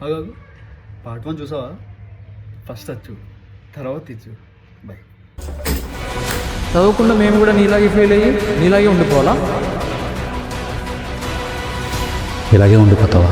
అగా పార్ట్ 1 చూసావా? ఫస్ట్ వచ్చు, తర్వాత ఇచ్చు. బాయ్. చదవకుండా మేము కూడా నీలాగే ఫెయిల్ అయ్యి నీలాగే ఉండిపోవాలా? ఇలాగే ఉండిపోతావా?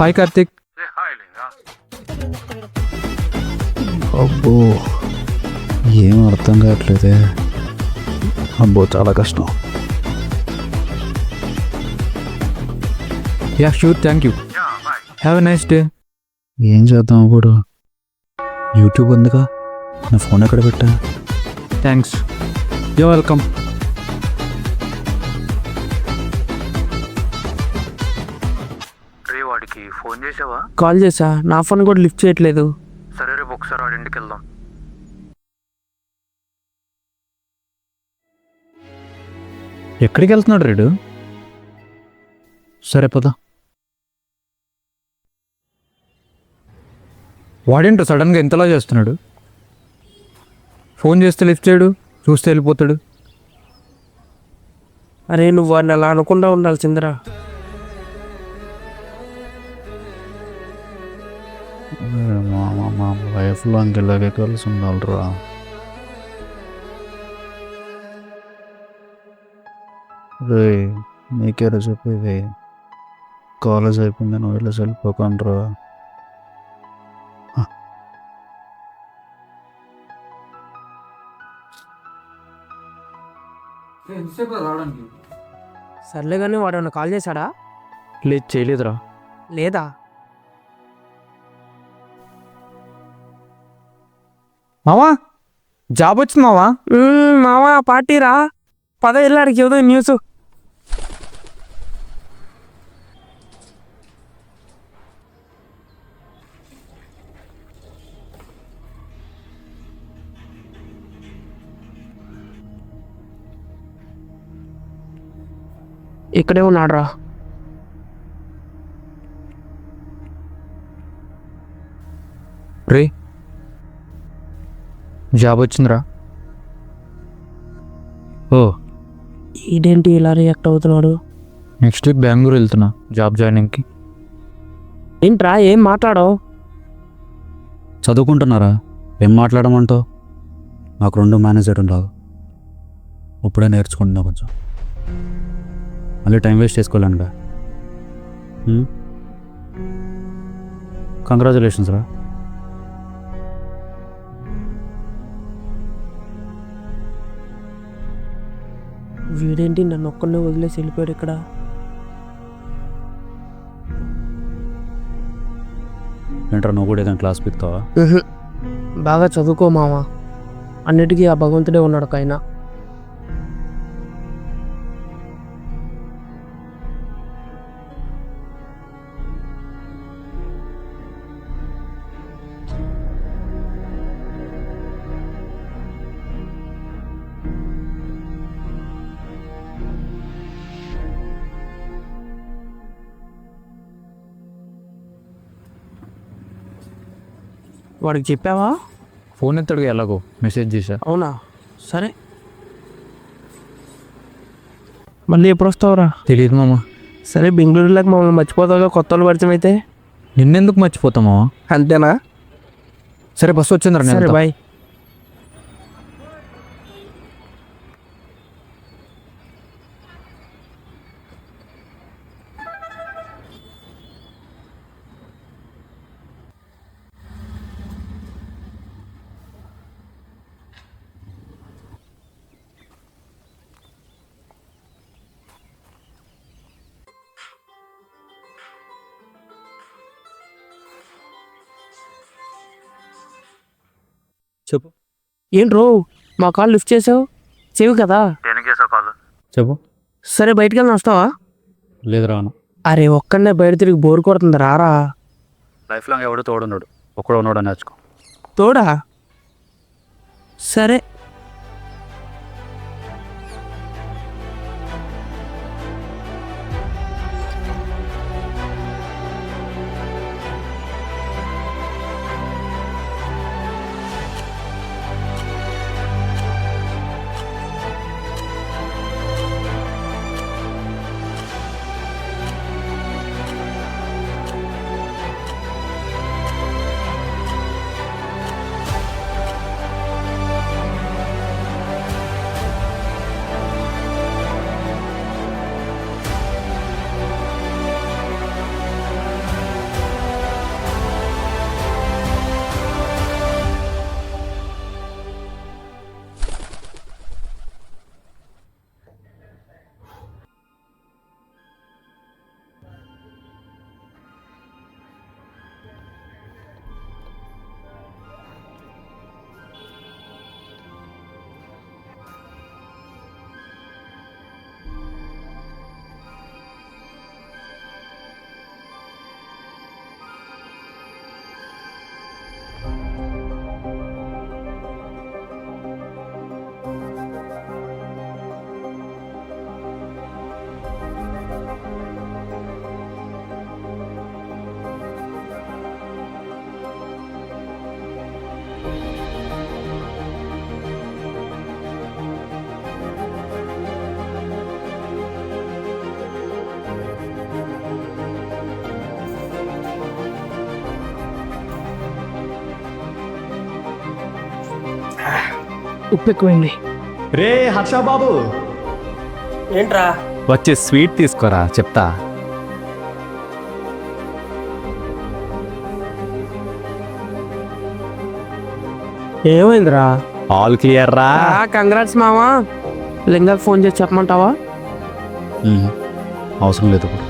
హాయ్ కార్తిక్. అబ్బో, ఏం అర్థం కావట్లేదే. అబ్బో, చాలా కష్టం. Yeah sure, thank you. Have a nice day. ఏం చేద్దాం ఇప్పుడు? యూట్యూబ్ ఉందిగా, నా ఫోన్ ఎక్కడ పెట్టా? Thanks, you welcome. వాడికి ఫోన్ చేసావా? కాల్ చేసా, నా ఫోన్ కూడా లిఫ్ట్ చేయట్లేదు. సరే రేపు ఒకసారి వాడి ఇంటికి వెళ్దాం. ఎక్కడికి వెళ్తున్నాడు రేడు? సరే పద. వాడేంటో సడన్గా ఇంతలా చేస్తున్నాడు? ఫోన్ చేస్తే లిఫ్ట్ చేయడు, చూస్తే వెళ్ళిపోతాడు. అరే నువ్వు వాడిని అలా అనుకుండా ఉండాల్సిందిరా. మా లైఫ్లో ఇంకెలాగే కలిసి ఉండాలిరా. రే, నీకేరా చెప్పేది? కాలేజ్ అయిపోయింది, నువ్వు వెళ్ళి వెళ్ళిపోకండ్రా. సర్లే కానీ వాడు ఏమన్నా కాల్ చేశాడా? లేదు, చేయలేదురా. లేదా? మావా, జాబ్ వచ్చింది మావా. మావా పార్టీరా, పద వెళ్ళాడికి ఏదో న్యూస్. ఇక్కడే ఉన్నాడురా. రే, జాబ్ వచ్చిందిరా. ఓ, ఇదేంటి ఇలా రియాక్ట్ అవుతున్నాడు? నెక్స్ట్ వీక్ బెంగళూరు వెళ్తున్నా జాబ్ జాయినింగ్కి. ఏంట్రా, ఏం మాట్లాడవు? చదువుకుంటున్నారా? ఏం మాట్లాడమంటావు? నాకు 2 మేనేజర్ ఉండవు, ఇప్పుడే నేర్చుకుంటున్నా కొంచెం. మళ్ళీ టైం వేస్ట్ చేసుకోలేనుగా. కంగ్రాచులేషన్స్ రా. వీడేంటి నన్ను ఒక్కనే వదిలేసి వెళ్ళిపోయాడు ఇక్కడ. ఏంట్రా, నువ్వు కూడా ఏదైనా క్లాస్ పిక్తావా? బాగా చదువుకో మావా, అన్నిటికీ ఆ భగవంతుడే ఉన్నాడు కైనా. వాడికి చెప్పావా? ఫోన్ ఎత్తాడుగా, ఎలాగో మెసేజ్ చేశా. అవునా, సరే. మళ్ళీ ఎప్పుడు వస్తావురా? తెలియదు మామ. సరే, బెంగళూరులోకి మమ్మల్ని మర్చిపోతావుగా కొత్త వాళ్ళు పరిచయం అయితే. నిన్నెందుకు మర్చిపోతాం మామ? అంతేనా? సరే, బస్సు వచ్చిందిరా. సరే బాయ్. చెప్పు. ఏంట్రో మా కాల్ లిఫ్ట్ చేసావు? చెవు కదా. దేనికి చేసావు కాల్? చెప్పు. సరే బయటికి వెళ్ళి వస్తావా? లేదు రాను. అరే ఒక్కడనే బయట తిరిగి బోర్ కొడుతుంది రారా. లైఫ్ లాంగ్ ఎవడు తోడున్నాడు, ఒక్కడు ఉన్నాడు అని నేర్చుకో. తోడా? సరే. ఉప్పు ఎక్కువైంది. రే హర్ష బాబు, ఏంట్రా? వచ్చి స్వీట్ తీసుకోరా చెప్తా. ఏమైందిరా? ఆల్ క్లియర్ రా. కంగ్రాట్స్ మామా. లింగాకి ఫోన్ చేసి చెప్పమంటావా? అవసరం లేదు ఇప్పుడు.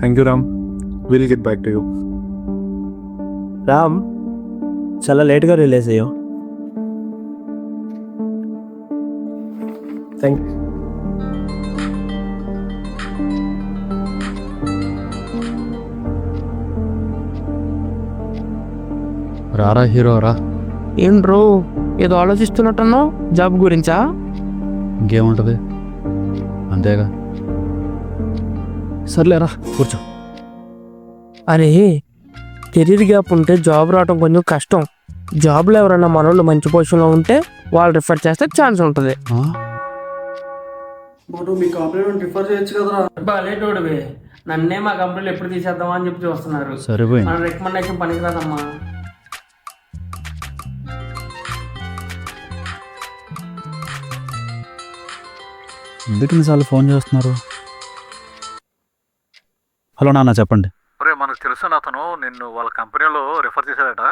Thank you, Ram. We'll get back to you. Ram, చాలా లేట్గా రిలీజ్ అయ్యావు. Thank you. రారా హీరో రా. ఏం బ్రో ఏదో ఆలోచిస్తున్నట్టున్నావు? జాబ్ గురించా? ఇంకేముంటుంది, అంతేగా. సర్లేరా కూర్చో. అరే కెరీర్ గ్యాప్ ఉంటే జాబ్ రావడం కొంచెం కష్టం. జాబ్లో ఎవరైనా మనోళ్ళు మంచి పొజిషన్లో ఉంటే వాళ్ళు రిఫర్ చేస్తే ఛాన్స్ ఉంటుంది. మరి మీ కంపెనీ రిఫర్ చేయొచ్చు కదరా. బాలేటోడివే, నన్నే మా కంపెనీలో ఎప్పుడు తీసేద్దామా అని చెప్పి చూస్తున్నారు. సరిపోయింది. మన రికమెండేషన్ పనికిరాదమ్మా. ఎందుకు ఇన్నిసార్లు ఫోన్ చేస్తున్నారు? హలో నాన్న, చెప్పండి. ఒరే, మనకు తెలుసు అతను నిన్ను వాళ్ళ కంపెనీలో రిఫర్ చేశాడట.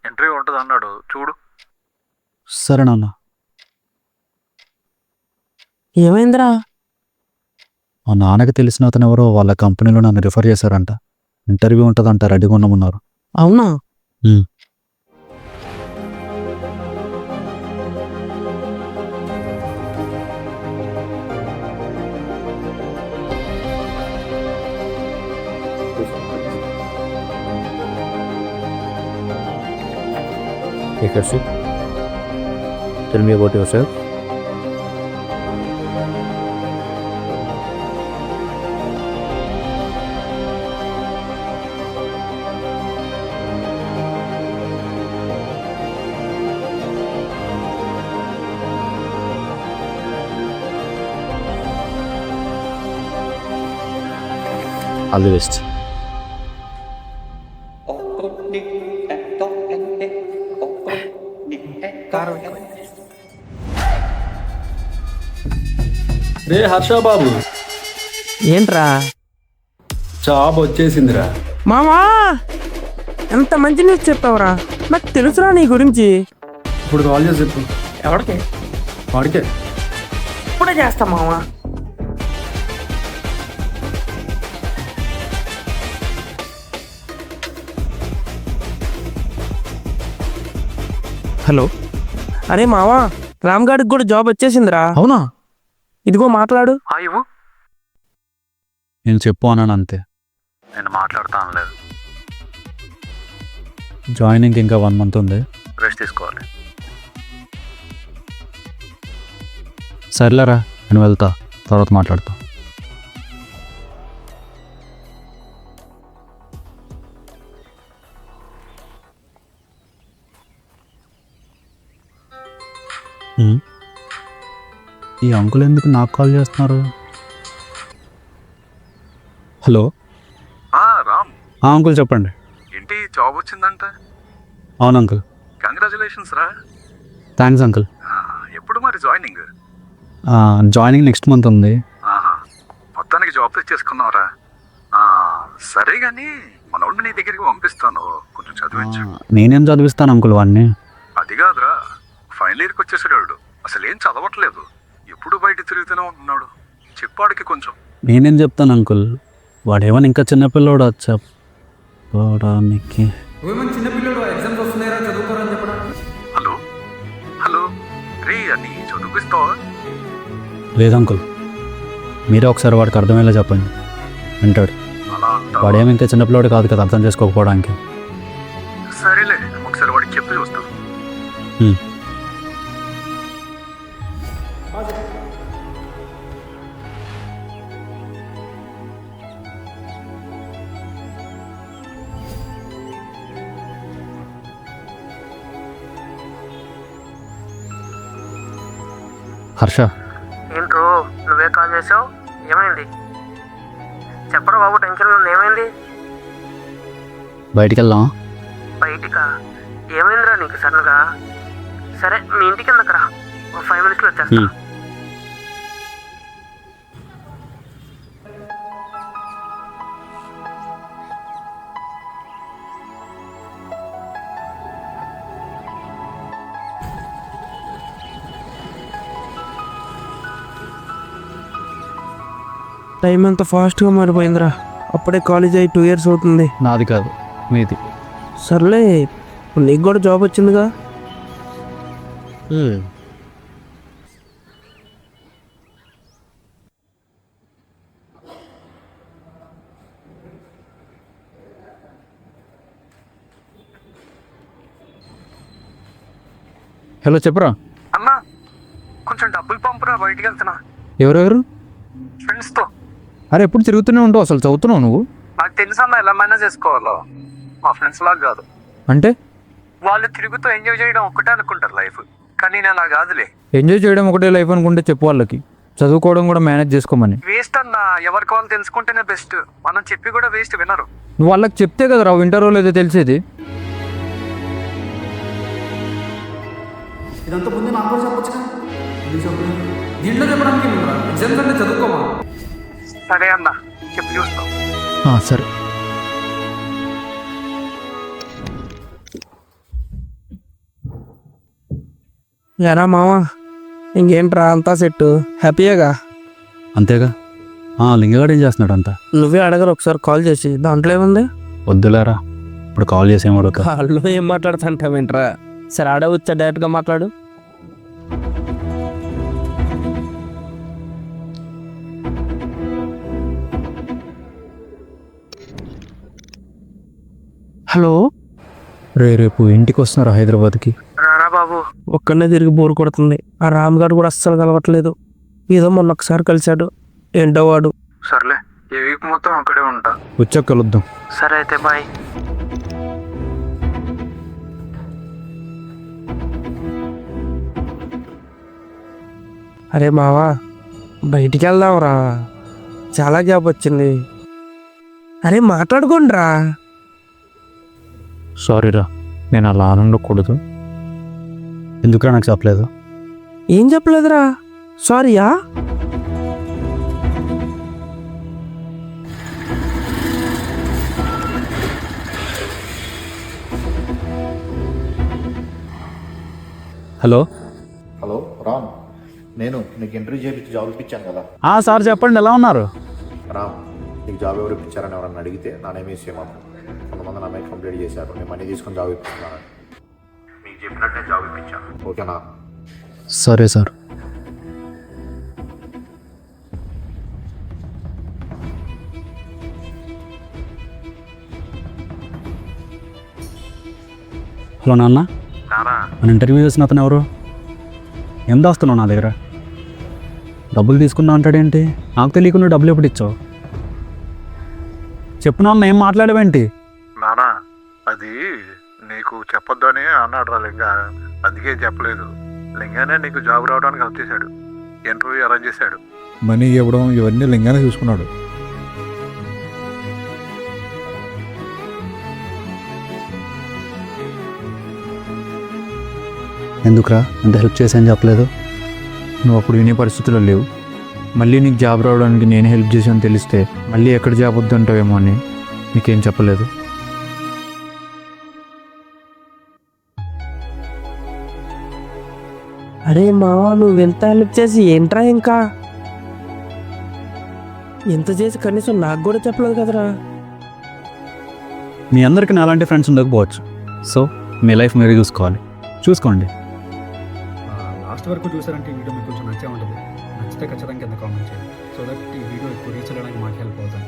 ఇంటర్వ్యూ ఉంటుంది అన్నాడు, చూడు. సరే నాన్న. ఏమైందిరా? మా నాన్నకి తెలిసిన అతను ఎవరో వాళ్ళ కంపెనీలో నన్ను రిఫర్ చేశారంట. ఇంటర్వ్యూ ఉంటుందంట, రెడీగా ఉండమన్నారు. అవునా? Take your seat. Tell me about yourself. All the best. రే హర్ష బాబు, ఏంట్రా జాబ్ వచ్చేసిందిరా. మామా, ఎంత మంచి న్యూస్ చెప్పావురా. నాకు తెలుసురా నీ గురించి. ఇప్పుడు కాల్ చేసి చెప్పు. ఎవరికి? వాడికే. ఇప్పుడే చేస్తా మామా. హలో. అరే మావా, రామ్ గారికి కూడా జాబ్ వచ్చేసిందిరా. అవునా? ఇదిగో మాట్లాడు. ఇవ్వు. నేను చెప్పు అన్నాను అంతే. నేను మాట్లాడుతాను లేదు, జాయినింగ్ ఇంకా 1 month ఉంది. రెస్ట్ తీసుకోవాలి. సర్లేరా, నేను వెళ్తా, తర్వాత మాట్లాడతా. ఈ అంకుల్ ఎందుకు నాకు కాల్ చేస్తున్నారు? హలో. రామ్, అంకుల్ చెప్పండి. ఏంటి జాబ్ వచ్చిందంట? అవును అంకుల్. కంగ్రాచులేషన్స్ రా. Thanks uncle. ఎప్పుడు మరి జాయినింగ్? జాయినింగ్ నెక్స్ట్ మంత్ ఉంది. మొత్తానికి జాబ్ తెచ్చేసుకున్నావురా. సరే కానీ మనోడిని నీ దగ్గరికి పంపిస్తాను, కొంచెం చదివించు. నేనేం చదివిస్తాను అంకుల్ వాడిని? అది కాదురా, ఫైనల్ ఇయర్కి వచ్చేసాడు వాడు. అసలు ఏం చదవట్లేదు, ఎప్పుడు బయట తిరుగుతూనే ఉంటున్నాడు. చెప్పాడికి కొంచెం. నేనేం చెప్తాను అంకుల్, వాడేమని ఇంకా చిన్నపిల్లోడు చెప్పడానికి. హలో హలో, రే అని చదివిస్తావా? లేదు అంకుల్, మీరే ఒకసారి వాడికి అర్థమయ్యేలా చెప్పండి, వింటాడు. అలా అంటావా? వాడేమి ఇంకా చిన్నపిల్లోడు కాదు కదా అర్థం చేసుకోకపోవడానికి. సరేలే, ఒకసారి వాడికి చెప్పి చూస్తాను. హర్ష, ఏంట్రో నువ్వే కాల్ చేసావు? ఏమైంది చెప్పరా బాబు, టెన్షన్ ఉంది. ఏమైంది? బయటికి వెళ్దాం. బయటికా? ఏమైందిరా నీకు సడన్గా? సరే మీ ఇంటికి ఎందుకు రా, 5 minutesలో వచ్చేస్తా. టైం ఎంత ఫాస్ట్గా మారిపోయిందిరా. అప్పుడే కాలేజ్ అయ్యి 2 years అవుతుంది. నాది కాదు, మీది. సర్లే, ఇప్పుడు నీకు కూడా జాబ్ వచ్చిందిగా. హలో చెప్పరా. అన్నా, కొంచెం డబ్బులు పంపురా, బయటికి వెళ్తున్నా ఎవరెవరు? ఫ్రెండ్స్తో. అరే ఎప్పుడు తిరుగుతూనే ఉంటావు, అసలు చదువుతున్నావు నువ్వు? నాకు తెలుసు అన్న ఎలా మేనేజ్ చేసుకోవాలో. మా ఫ్రెండ్స్ లాగా కాదు. అంటే వాళ్ళు తిరుగుతూ ఎంజాయ్ చేయడం ఒక్కటే అనుకుంటారు లైఫ్, కానీ నేను అలా కాదులే. ఎంజాయ్ చేయడం ఒకటే లైఫ్ అనుకుంటే చెప్పు వాళ్ళకి, చదువుకోవడం కూడా మేనేజ్ చేసుకోమని. వేస్ట్ అన్న, ఎవరికి వాళ్ళు తెలుసుకుంటేనే బెస్ట్. మనం చెప్పి కూడా వేస్ట్, వినరు. నువ్వు వాళ్ళకి చెప్తే కదా రావు, వింటారో లేదో తెలిసేది. ఇదంతా ముందు నాకు కూడా చెప్పొచ్చుగా. దీంట్లో చెప్పడానికి ఎగ్జామ్స్ అంటే చదువుకోమా. సరే అన్న, చెప్పి చూస్తాం. సరే. ఎరా మావా, ఇంకేంట్రా అంతా సెట్, హ్యాపీయేగా? అంతేగా. లింగగాడు ఏం చేస్తున్నాడు అంతా? నువ్వే అడగరు ఒకసారి కాల్ చేసి, దాంట్లో ఏముంది? వద్దులేరా, ఇప్పుడు కాల్ చేసేవాడు. కాళ్ళు ఏం మాట్లాడుతుంటావేంట్రా? సరే అడగచ్చా, డైరెక్ట్గా మాట్లాడు. హలో. రేపు ఇంటికి వస్తున్నారా హైదరాబాద్కి? రారా బాబు. ఒక్కడనే తిరిగి బోర్ కొడుతుంది. ఆ రామ్ గారు కూడా అస్సలు కలవట్లేదు. ఏదో మొన్న ఒకసారి కలిశాడు, ఏంటో వాడు. సర్లే, ఈ వీక్ మొత్తం అక్కడే ఉంటా. వచ్చాక కలుద్దాం. సరే అయితే బాయ్. అరే మావా, బయటికి వెళ్దాంరా, చాలా గ్యాప్ వచ్చింది. అరే మాట్లాడుకోండిరా. సారీరా, నేను అలా ఆనందకూడదు. ఎందుకురా నాకు చెప్పలేదు? ఏం చెప్పలేదురా? సారీయా? హలో హలో రామ్, నేను నీకు ఇంటర్వ్యూ చేయించి జాబ్ ఇప్పించాను కదా. సార్ చెప్పండి, ఎలా ఉన్నారు? రామ్, నీకు జాబ్ ఎవరు ఇప్పించారని ఎవరన్నా అడిగితే నా నేమ్ ఈసీ మాకు. కొంతమంది నా మీద కంప్లీట్ చేశారు, నేను మనీ తీసుకొని జాబ్ ఇప్పిస్తున్నాను. మీకు చెప్పినట్టే జాబ్ ఇప్పించాను, ఓకేనా? సరే సార్. హలో నాన్న, మన ఇంటర్వ్యూ చేసిన అతను ఎవరు? ఏం దాస్తున్నావు నా దగ్గర? డబ్బులు తీసుకున్నా అంటాడేంటి? నాకు తెలియకుండా డబ్బులు ఎప్పుడు ఇచ్చావు? చెప్పు నాన్న, ఏం మాట్లాడేవేంటి? నానా, అది నీకు చెప్పొద్దు అని అన్నాడు రా లింగ, అందుకే చెప్పలేదు. లింగానే నీకు జాబ్ రావడానికి హెల్ప్ చేశాడు, ఇంటర్వ్యూ అరేంజ్ చేశాడు. మనీ ఇవ్వడం ఇవన్నీ లింగానే చూసుకున్నాడు. ఎందుకురా ఎంత హెల్ప్ చేశాను చెప్పలేదు? నువ్వు అప్పుడు వినే పరిస్థితుల్లో లేవు. మళ్ళీ నీకు జాబ్ రావడానికి నేను హెల్ప్ చేశాను తెలిస్తే మళ్ళీ ఎక్కడ జాబ్ వద్దంటావేమో అని నీకేం చెప్పలేదు. అరే మావా, నువ్వు ఎంత హెల్ప్ చేసి ఏంట్రా ఇంకా ఎంత చేసి కనీసం నాకు కూడా చెప్పలేదు కదరా. మీ అందరికీ నా అలాంటి ఫ్రెండ్స్ ఉండకపోవచ్చు. సో మీ లైఫ్ మీరే చూసుకోండి. లాస్ట్ వరకు చూసారంటే ఈ వీడియో మీకు కొంచెం నచ్చే ఉంటుంది. నచ్చితే ఖచ్చితంగా కింద కామెంట్ చేయండి, సో దట్ ఈ వీడియో ఎక్కువ రీచ్ అవ్వడానికి మాకు హెల్ప్ అవుతుంది.